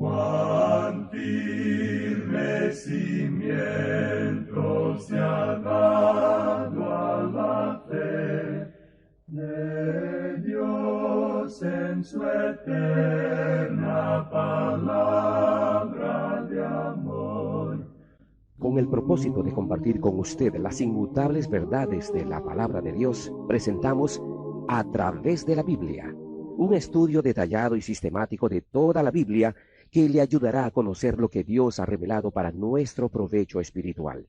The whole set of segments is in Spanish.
Cuán firme cimiento se ha dado a la fe de Dios en su eterna palabra de amor. Con el propósito de compartir con usted las inmutables verdades de la palabra de Dios, presentamos A través de la Biblia, un estudio detallado y sistemático de toda la Biblia que le ayudará a conocer lo que Dios ha revelado para nuestro provecho espiritual.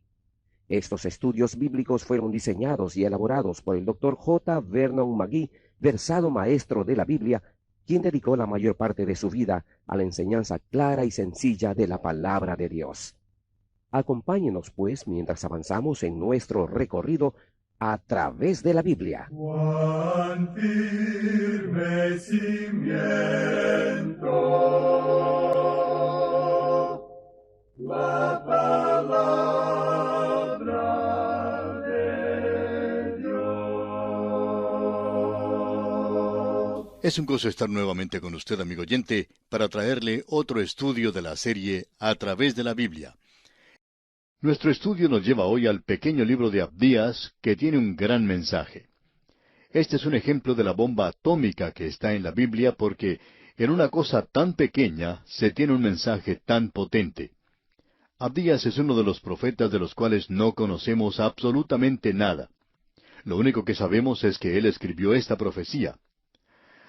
Estos estudios bíblicos fueron diseñados y elaborados por el Dr. J. Vernon McGee, versado maestro de la Biblia, quien dedicó la mayor parte de su vida a la enseñanza clara y sencilla de la palabra de Dios. Acompáñenos, pues, mientras avanzamos en nuestro recorrido a través de la Biblia. Cuán firme cimiento la palabra de Dios. Es un gozo estar nuevamente con usted, amigo oyente, para traerle otro estudio de la serie A través de la Biblia. Nuestro estudio nos lleva hoy al pequeño libro de Abdías, que tiene un gran mensaje. Este es un ejemplo de la bomba atómica que está en la Biblia, porque en una cosa tan pequeña se tiene un mensaje tan potente. Abdías es uno de los profetas de los cuales no conocemos absolutamente nada. Lo único que sabemos es que él escribió esta profecía.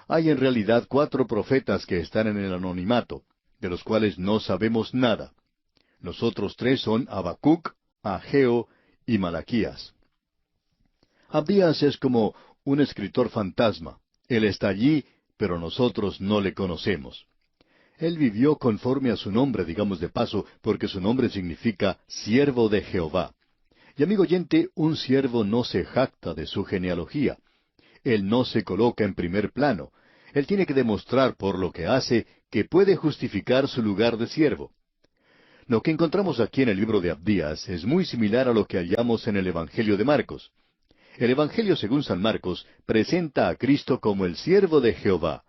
Hay en realidad 4 profetas que están en el anonimato, de los cuales no sabemos nada. Los otros 3 son Habacuc, Ageo y Malaquías. Abdías es como un escritor fantasma. Él está allí, pero nosotros no le conocemos. Él vivió conforme a su nombre, digamos de paso, porque su nombre significa siervo de Jehová. Y amigo oyente, un siervo no se jacta de su genealogía. Él no se coloca en primer plano. Él tiene que demostrar por lo que hace que puede justificar su lugar de siervo. Lo que encontramos aquí en el libro de Abdías es muy similar a lo que hallamos en el Evangelio de Marcos. El Evangelio según San Marcos presenta a Cristo como el siervo de Jehová.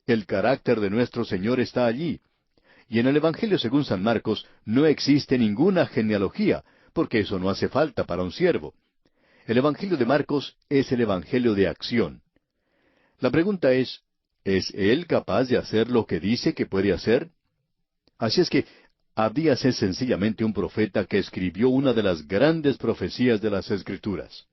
El carácter de nuestro Señor está allí. Y en el Evangelio según San Marcos no existe ninguna genealogía, porque eso no hace falta para un siervo. El Evangelio de Marcos es el Evangelio de acción. La pregunta ¿es Él capaz de hacer lo que dice que puede hacer? Así es que Abdías es sencillamente un profeta que escribió una de las grandes profecías de las Escrituras.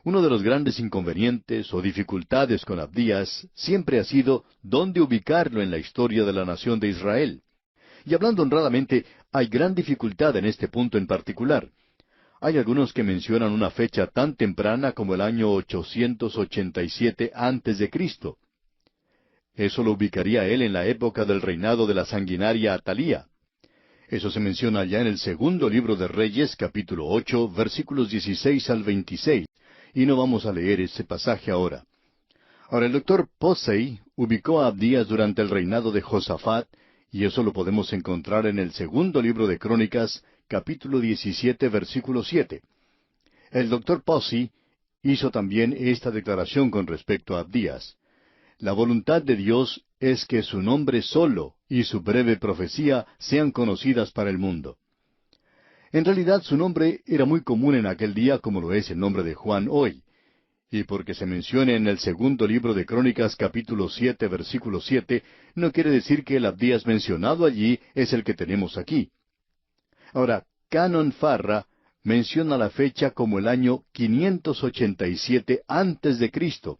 Uno de los grandes inconvenientes o dificultades con Abdías siempre ha sido dónde ubicarlo en la historia de la nación de Israel. Y hablando honradamente, hay gran dificultad en este punto en particular. Hay algunos que mencionan una fecha tan temprana como el año 887 antes de Cristo. Eso lo ubicaría él en la época del reinado de la sanguinaria Atalía. Eso se menciona ya en el segundo libro de Reyes, capítulo 8, versículos 16 al 26, y no vamos a leer ese pasaje ahora. Ahora, el doctor Posey ubicó a Abdías durante el reinado de Josafat, y eso lo podemos encontrar en el segundo libro de Crónicas, capítulo 17, versículo 7. El doctor Posey hizo también esta declaración con respecto a Abdías. La voluntad de Dios es que su nombre solo y su breve profecía sean conocidas para el mundo. En realidad su nombre era muy común en aquel día como lo es el nombre de Juan hoy. Y porque se mencione en el segundo libro de Crónicas capítulo 7 versículo 7, no quiere decir que el Abdías mencionado allí es el que tenemos aquí. Ahora, Canon Farra menciona la fecha como el año 587 antes de Cristo.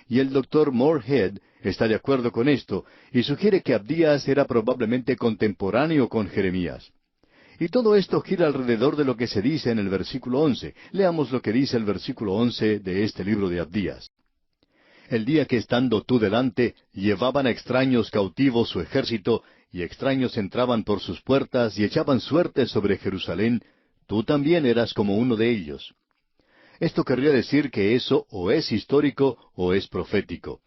Y el doctor Morehead está de acuerdo con esto y sugiere que Abdías era probablemente contemporáneo con Jeremías. Y todo esto gira alrededor de lo que se dice en el versículo 11. Leamos lo que dice el versículo 11 de este libro de Abdías. El día que estando tú delante, llevaban a extraños cautivos su ejército, y extraños entraban por sus puertas y echaban suertes sobre Jerusalén, tú también eras como uno de ellos. Esto querría decir que eso o es histórico o es profético.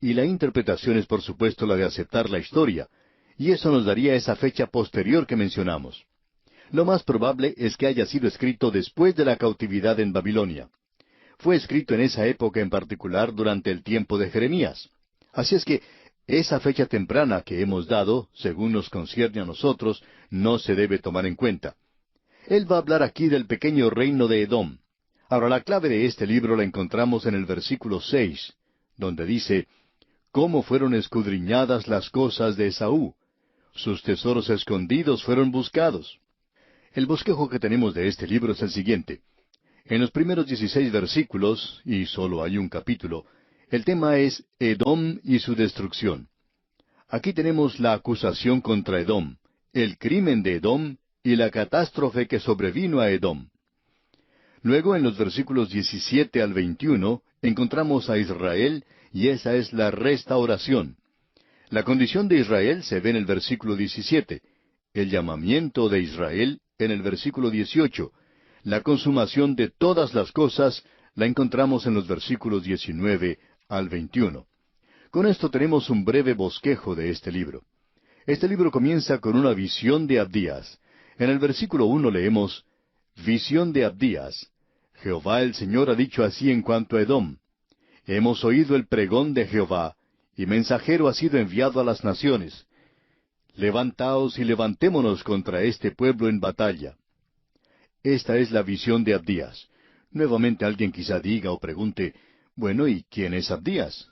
Y la interpretación es por supuesto la de aceptar la historia, y eso nos daría esa fecha posterior que mencionamos. Lo más probable es que haya sido escrito después de la cautividad en Babilonia. Fue escrito en esa época en particular durante el tiempo de Jeremías. Así es que esa fecha temprana que hemos dado, según nos concierne a nosotros, no se debe tomar en cuenta. Él va a hablar aquí del pequeño reino de Edom. Ahora, la clave de este libro la encontramos en el versículo 6, donde dice, «Cómo fueron escudriñadas las cosas de Esaú. Sus tesoros escondidos fueron buscados». El bosquejo que tenemos de este libro es el siguiente. En los primeros 16 versículos, y solo hay un capítulo, el tema es Edom y su destrucción. Aquí tenemos la acusación contra Edom, el crimen de Edom y la catástrofe que sobrevino a Edom. Luego, en los versículos 17 al 21, encontramos a Israel, y esa es la restauración. La condición de Israel se ve en el versículo 17, el llamamiento de Israel en el versículo 18, la consumación de todas las cosas la encontramos en los versículos 19 al 21. Con esto tenemos un breve bosquejo de este libro. Este libro comienza con una visión de Abdías. En el versículo 1 leemos, «Visión de Abdías. Jehová el Señor ha dicho así en cuanto a Edom. Hemos oído el pregón de Jehová, y mensajero ha sido enviado a las naciones. Levantaos y levantémonos contra este pueblo en batalla». Esta es la visión de Abdías. Nuevamente alguien quizá diga o pregunte, «Bueno, ¿y quién es Abdías?»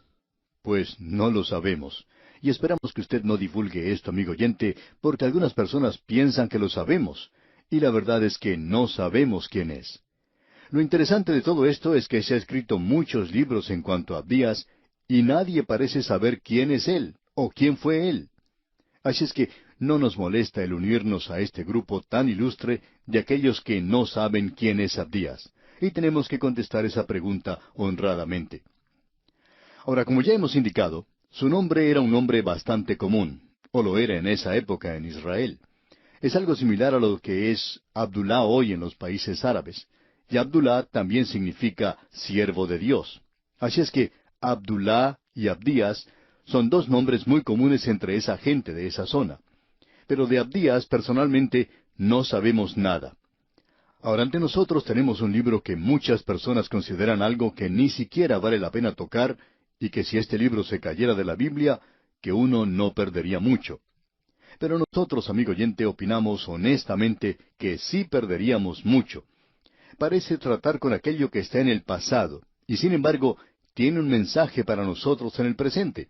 Pues no lo sabemos. Y esperamos que usted no divulgue esto, amigo oyente, porque algunas personas piensan que lo sabemos, y la verdad es que no sabemos quién es. Lo interesante de todo esto es que se ha escrito muchos libros en cuanto a Abdías, y nadie parece saber quién es él, o quién fue él. Así es que no nos molesta el unirnos a este grupo tan ilustre de aquellos que no saben quién es Abdías, y tenemos que contestar esa pregunta honradamente. Ahora, como ya hemos indicado, su nombre era un nombre bastante común, o lo era en esa época en Israel. Es algo similar a lo que es Abdulá hoy en los países árabes, y Abdulá también significa siervo de Dios. Así es que Abdulá y Abdías son dos nombres muy comunes entre esa gente de esa zona. Pero de Abdías, personalmente, no sabemos nada. Ahora, ante nosotros tenemos un libro que muchas personas consideran algo que ni siquiera vale la pena tocar, y que si este libro se cayera de la Biblia, que uno no perdería mucho. Pero nosotros, amigo oyente, opinamos honestamente que sí perderíamos mucho. Parece tratar con aquello que está en el pasado, y sin embargo, tiene un mensaje para nosotros en el presente.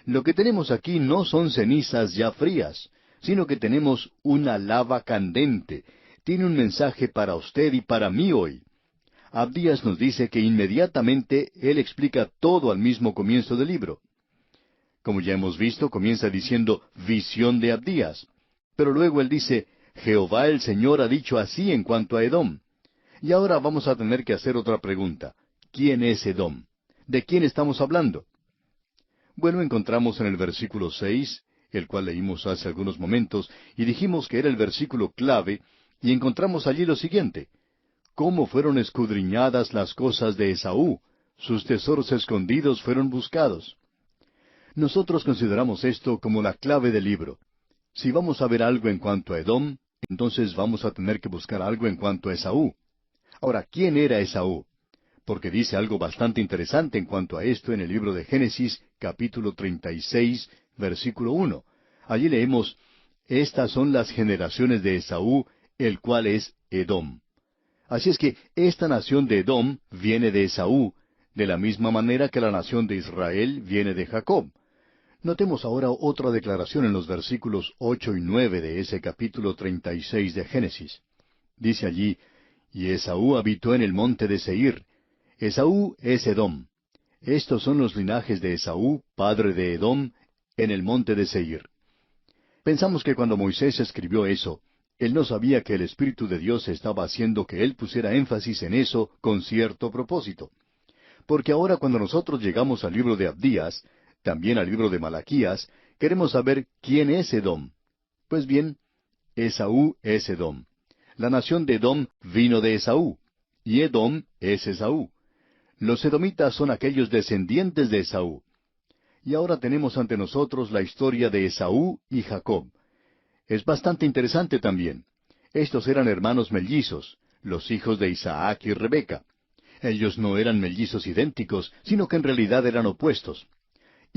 Lo que tenemos aquí no son cenizas ya frías, sino que tenemos una lava candente. Tiene un mensaje para usted y para mí hoy. Abdías nos dice que inmediatamente él explica todo al mismo comienzo del libro. Como ya hemos visto, comienza diciendo visión de Abdías. Pero luego él dice, Jehová el Señor ha dicho así en cuanto a Edom. Y ahora vamos a tener que hacer otra pregunta. ¿Quién es Edom? ¿De quién estamos hablando? Bueno, encontramos en el versículo 6, el cual leímos hace algunos momentos, y dijimos que era el versículo clave, y encontramos allí lo siguiente. ¿Cómo fueron escudriñadas las cosas de Esaú? Sus tesoros escondidos fueron buscados. Nosotros consideramos esto como la clave del libro. Si vamos a ver algo en cuanto a Edom, entonces vamos a tener que buscar algo en cuanto a Esaú. Ahora, ¿quién era Esaú? Porque dice algo bastante interesante en cuanto a esto en el libro de Génesis, capítulo 36, versículo 1. Allí leemos, «Estas son las generaciones de Esaú, el cual es Edom». Así es que esta nación de Edom viene de Esaú, de la misma manera que la nación de Israel viene de Jacob. Notemos ahora otra declaración en los versículos 8 y 9 de ese capítulo 36 de Génesis. Dice allí, «Y Esaú habitó en el monte de Seir». Esaú es Edom. Estos son los linajes de Esaú, padre de Edom, en el monte de Seir. Pensamos que cuando Moisés escribió eso, él no sabía que el Espíritu de Dios estaba haciendo que él pusiera énfasis en eso con cierto propósito. Porque ahora cuando nosotros llegamos al libro de Abdías, también al libro de Malaquías, queremos saber quién es Edom. Pues bien, Esaú es Edom. La nación de Edom vino de Esaú, y Edom es Esaú. Los edomitas son aquellos descendientes de Esaú. Y ahora tenemos ante nosotros la historia de Esaú y Jacob. Es bastante interesante también. Estos eran hermanos mellizos, los hijos de Isaac y Rebeca. Ellos no eran mellizos idénticos, sino que en realidad eran opuestos.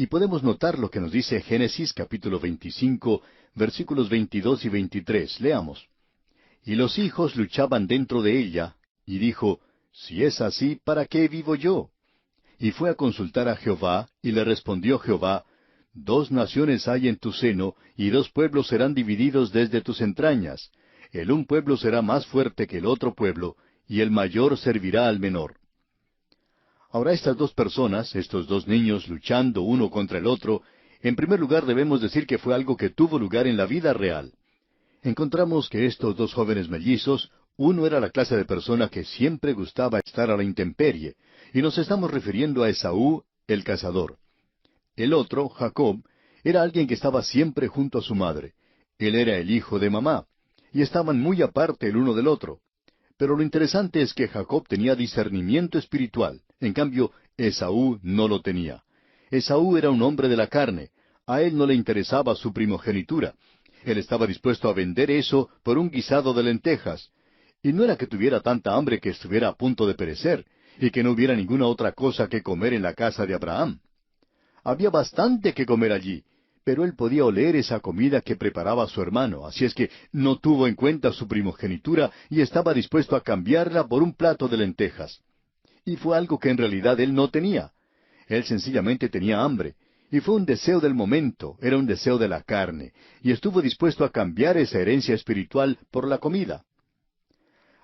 Y podemos notar lo que nos dice Génesis capítulo 25, versículos 22 y 23. Leamos. Y los hijos luchaban dentro de ella, y dijo, Si es así, ¿para qué vivo yo? Y fue a consultar a Jehová, y le respondió Jehová, 2 naciones hay en tu seno, y 2 pueblos serán divididos desde tus entrañas. El un pueblo será más fuerte que el otro pueblo, y el mayor servirá al menor. Ahora estas 2 personas, estos 2 niños luchando uno contra el otro, en primer lugar debemos decir que fue algo que tuvo lugar en la vida real. Encontramos que estos 2 jóvenes mellizos, uno era la clase de persona que siempre gustaba estar a la intemperie, y nos estamos refiriendo a Esaú, el cazador. El otro, Jacob, era alguien que estaba siempre junto a su madre. Él era el hijo de mamá, y estaban muy aparte el uno del otro. Pero lo interesante es que Jacob tenía discernimiento espiritual, en cambio Esaú no lo tenía. Esaú era un hombre de la carne, a él no le interesaba su primogenitura. Él estaba dispuesto a vender eso por un guisado de lentejas. Y no era que tuviera tanta hambre que estuviera a punto de perecer, y que no hubiera ninguna otra cosa que comer en la casa de Abraham. Había bastante que comer allí, pero él podía oler esa comida que preparaba su hermano, así es que no tuvo en cuenta su primogenitura y estaba dispuesto a cambiarla por un plato de lentejas. Y fue algo que en realidad él no tenía. Él sencillamente tenía hambre, y fue un deseo del momento, era un deseo de la carne, y estuvo dispuesto a cambiar esa herencia espiritual por la comida.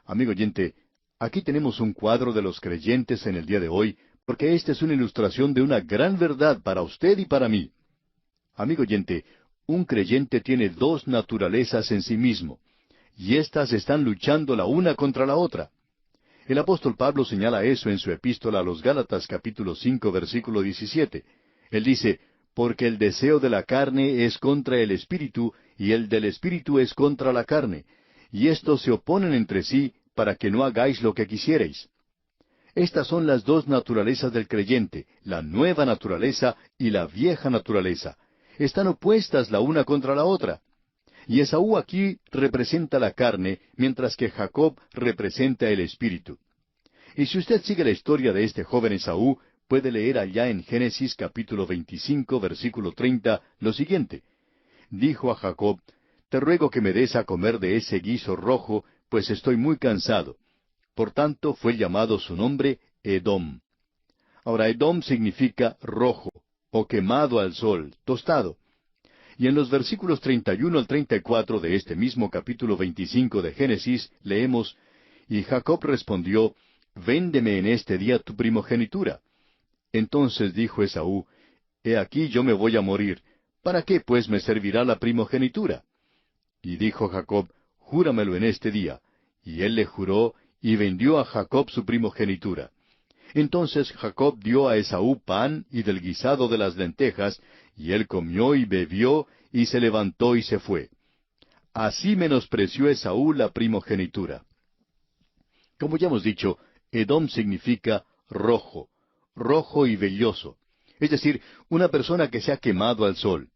Amigo oyente, aquí tenemos un cuadro de los creyentes en el día de hoy, porque esta es una ilustración de una gran verdad para usted y para mí. Amigo oyente, un creyente tiene 2 naturalezas en sí mismo, y éstas están luchando la una contra la otra. El apóstol Pablo señala eso en su epístola a los Gálatas capítulo 5 versículo 17. Él dice, porque el deseo de la carne es contra el espíritu, y el del espíritu es contra la carne, y estos se oponen entre sí para que no hagáis lo que quisierais. Estas son las 2 naturalezas del creyente, la nueva naturaleza y la vieja naturaleza. Están opuestas la una contra la otra. Y Esaú aquí representa la carne, mientras que Jacob representa el espíritu. Y si usted sigue la historia de este joven Esaú, puede leer allá en Génesis capítulo 25, versículo 30, lo siguiente. Dijo a Jacob, te ruego que me des a comer de ese guiso rojo, pues estoy muy cansado. Por tanto fue llamado su nombre Edom. Ahora Edom significa rojo, o quemado al sol, tostado. Y en los versículos 31 al 34 de este mismo capítulo 25 de Génesis leemos, y Jacob respondió, véndeme en este día tu primogenitura. Entonces dijo Esaú, he aquí yo me voy a morir, ¿para qué pues me servirá la primogenitura? Y dijo Jacob, júramelo en este día. Y él le juró, y vendió a Jacob su primogenitura. Entonces Jacob dio a Esaú pan y del guisado de las lentejas, y él comió y bebió, y se levantó y se fue. Así menospreció Esaú la primogenitura. Como ya hemos dicho, Edom significa rojo, rojo y velloso, es decir, una persona que se ha quemado al sol.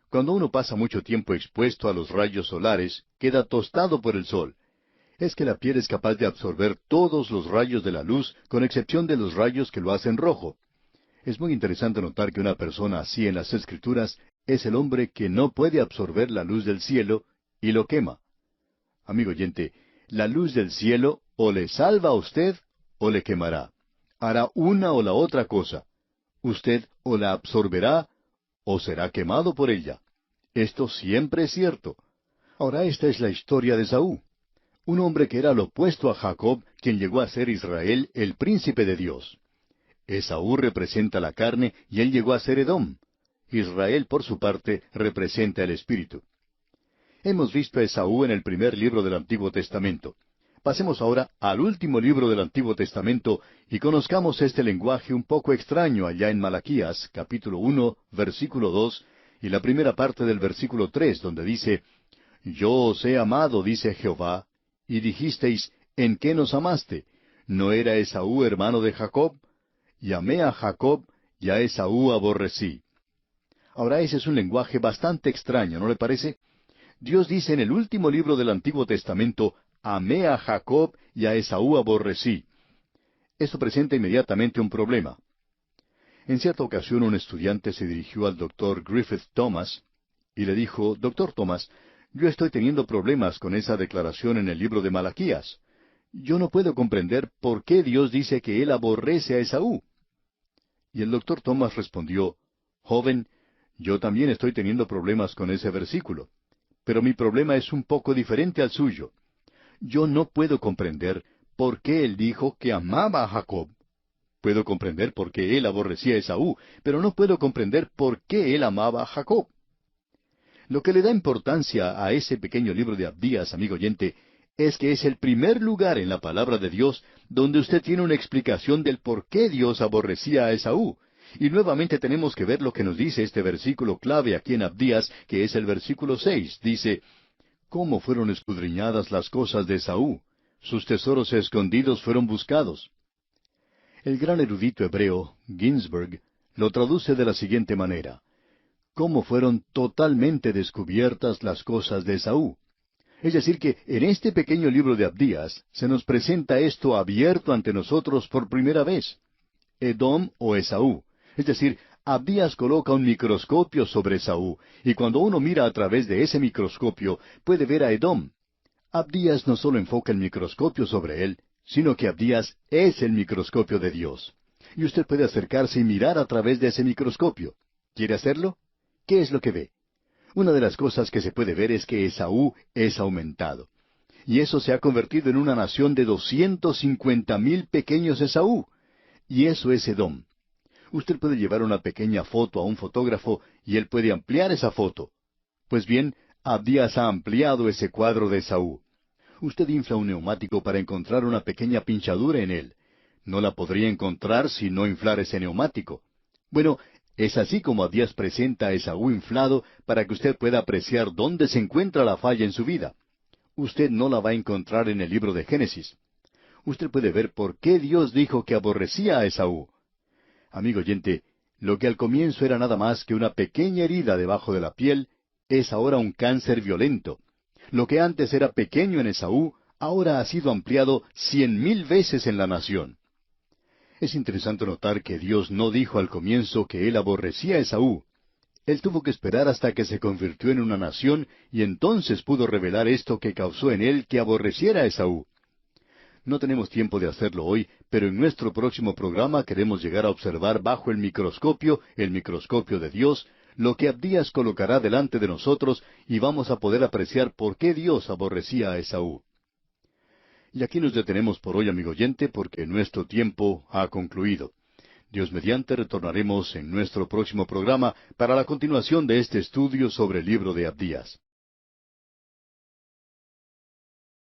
Cuando uno pasa mucho tiempo expuesto a los rayos solares, queda tostado por el sol. Es que la piel es capaz de absorber todos los rayos de la luz, con excepción de los rayos que lo hacen rojo. Es muy interesante notar que una persona así en las Escrituras es el hombre que no puede absorber la luz del cielo y lo quema. Amigo oyente, la luz del cielo o le salva a usted o le quemará. Hará una o la otra cosa. Usted o la absorberá o será quemado por ella. Esto siempre es cierto. Ahora esta es la historia de Esaú. Un hombre que era lo opuesto a Jacob, quien llegó a ser Israel, el príncipe de Dios. Esaú representa la carne y él llegó a ser Edom. Israel, por su parte, representa el espíritu. Hemos visto a Esaú en el primer libro del Antiguo Testamento. Pasemos ahora al último libro del Antiguo Testamento y conozcamos este lenguaje un poco extraño allá en Malaquías, capítulo 1, versículo 2, y la primera parte del versículo 3, donde dice, Yo os he amado, dice Jehová, y dijisteis, ¿en qué nos amaste? ¿No era Esaú hermano de Jacob? Y amé a Jacob, y a Esaú aborrecí. Ahora ese es un lenguaje bastante extraño, ¿no le parece? Dios dice en el último libro del Antiguo Testamento, amé a Jacob y a Esaú aborrecí. Esto presenta inmediatamente un problema. En cierta ocasión un estudiante se dirigió al doctor Griffith Thomas y le dijo, Doctor Thomas, yo estoy teniendo problemas con esa declaración en el libro de Malaquías. Yo no puedo comprender por qué Dios dice que Él aborrece a Esaú. Y el doctor Thomas respondió, Joven, yo también estoy teniendo problemas con ese versículo, pero mi problema es un poco diferente al suyo. Yo no puedo comprender por qué Él dijo que amaba a Jacob. Puedo comprender por qué Él aborrecía a Esaú, pero no puedo comprender por qué Él amaba a Jacob. Lo que le da importancia a ese pequeño libro de Abdías, amigo oyente, es que es el primer lugar en la palabra de Dios donde usted tiene una explicación del por qué Dios aborrecía a Esaú. Y nuevamente tenemos que ver lo que nos dice este versículo clave aquí en Abdías, que es el versículo 6. Dice, ¿Cómo fueron escudriñadas las cosas de Esaú? Sus tesoros escondidos fueron buscados. El gran erudito hebreo, Ginsberg, lo traduce de la siguiente manera. ¿Cómo fueron totalmente descubiertas las cosas de Esaú? Es decir, que en este pequeño libro de Abdías se nos presenta esto abierto ante nosotros por primera vez. Edom o Esaú. Es decir, Abdías coloca un microscopio sobre Esaú, y cuando uno mira a través de ese microscopio puede ver a Edom. Abdías no solo enfoca el microscopio sobre él, sino que Abdías es el microscopio de Dios. Y usted puede acercarse y mirar a través de ese microscopio. ¿Quiere hacerlo? ¿Qué es lo que ve? Una de las cosas que se puede ver es que Esaú es aumentado. Y eso se ha convertido en una nación de 250,000 pequeños Esaú. Y eso es Edom. Usted puede llevar una pequeña foto a un fotógrafo y él puede ampliar esa foto. Pues bien, Abdías ha ampliado ese cuadro de Esaú. Usted infla un neumático para encontrar una pequeña pinchadura en él. No la podría encontrar si no inflara ese neumático. Bueno, es así como Abdías presenta a Esaú inflado para que usted pueda apreciar dónde se encuentra la falla en su vida. Usted no la va a encontrar en el libro de Génesis. Usted puede ver por qué Dios dijo que aborrecía a Esaú. Amigo oyente, lo que al comienzo era nada más que una pequeña herida debajo de la piel, es ahora un cáncer violento. Lo que antes era pequeño en Esaú, ahora ha sido ampliado 100,000 veces en la nación. Es interesante notar que Dios no dijo al comienzo que Él aborrecía a Esaú. Él tuvo que esperar hasta que se convirtió en una nación y entonces pudo revelar esto que causó en él que aborreciera a Esaú. No tenemos tiempo de hacerlo hoy, pero en nuestro próximo programa queremos llegar a observar bajo el microscopio de Dios, lo que Abdías colocará delante de nosotros y vamos a poder apreciar por qué Dios aborrecía a Esaú. Y aquí nos detenemos por hoy, amigo oyente, porque nuestro tiempo ha concluido. Dios mediante retornaremos en nuestro próximo programa para la continuación de este estudio sobre el libro de Abdías.